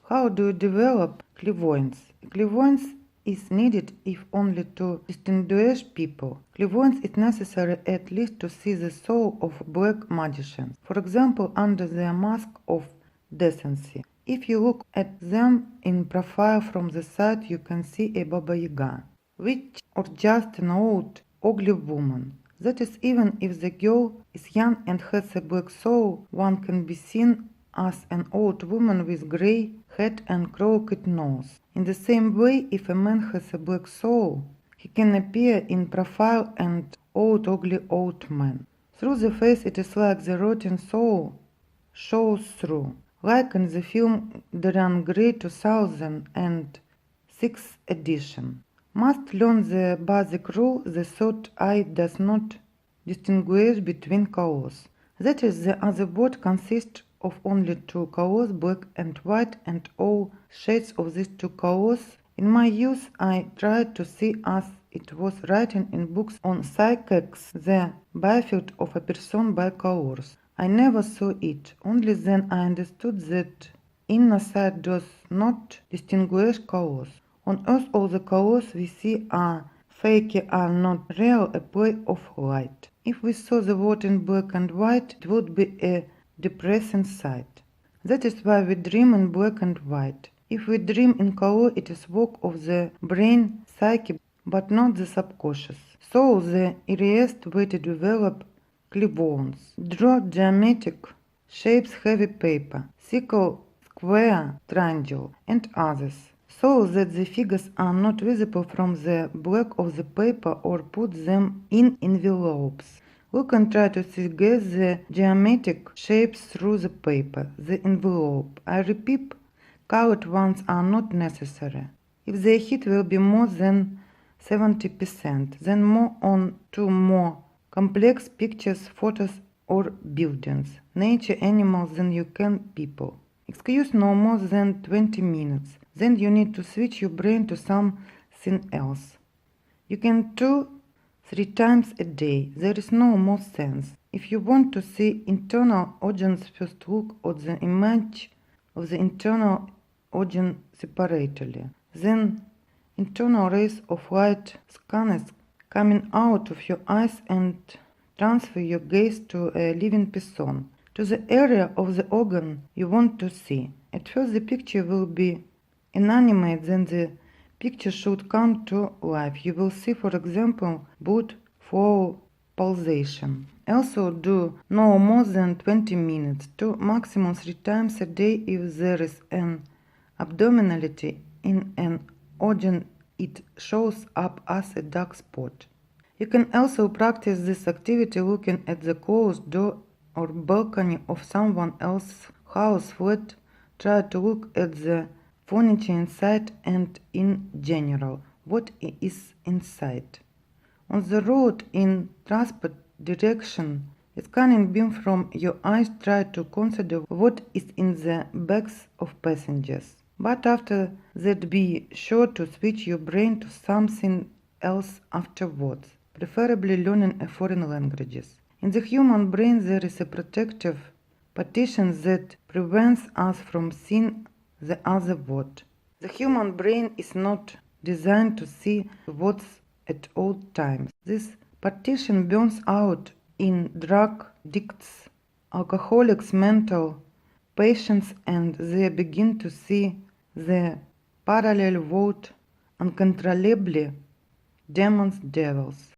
How do you develop clairvoyance? Clairvoyance is needed if only to distinguish people. Clairvoyance is necessary at least to see the soul of black magicians, for example, under their mask of decency. If you look at them in profile from the side, you can see a Baba Yaga, witch, or just an old, ugly woman. That is, even if the girl is young and has a black soul, one can be seen as an old woman with grey head and crooked nose. In the same way, if a man has a black soul, he can appear in profile an old, ugly old man. Through the face, it is like the rotten soul shows through, like in the film Dorian Gray 2006 edition. Must learn the basic rule: the third eye does not distinguish between colors. That is, the other world consists of only two colors, black and white, and all shades of these two colors. In my youth, I tried to see, as it was written in books on psychics, the battlefield of a person by colors. I never saw it. Only then I understood that inner sight does not distinguish colors. On earth, all the colors we see are fake, are not real, a play of light. If we saw the world in black and white, it would be a depressing sight. That is why we dream in black and white. If we dream in color, it is work of the brain, psyche, but not the subconscious. So the easiest way to develop clairvoyance: draw geometric shapes, heavy paper, circle, square, triangle, and others, so that the figures are not visible from the black of the paper, or put them in envelopes. Look and try to see the geometric shapes through the paper, the envelope. I repeat, colored ones are not necessary. If the heat will be more than 70%, then more on to more complex pictures, photos, or buildings, nature, animals than you can people. Excuse no more than 20 minutes. Then you need to switch your brain to something else. You can do 3 times a day. There is no more sense. If you want to see internal organs, first look at the image of the internal organ separately. Then internal rays of light scanners coming out of your eyes and transfer your gaze to a living person, to the area of the organ you want to see. At first the picture will be inanimate, then the picture should come to life. You will see, for example, blood flow, pulsation. Also do no more than 20 minutes, to maximum 3 times a day. If there is an abnormality in an organ, it shows up as a dark spot. You can also practice this activity looking at the closed door or balcony of someone else's house, flat. Try to look at the furniture inside and in general what is inside. On the road in transport direction, a scanning beam from your eyes, try to consider what is in the bags of passengers. But after that, be sure to switch your brain to something else afterwards, preferably learning a foreign languages. In the human brain there is a protective partition that prevents us from seeing the other world. The human brain is not designed to see words at all times. This partition burns out in drug addicts, alcoholics, mental patients, and they begin to see the parallel world uncontrollably, demons, devils.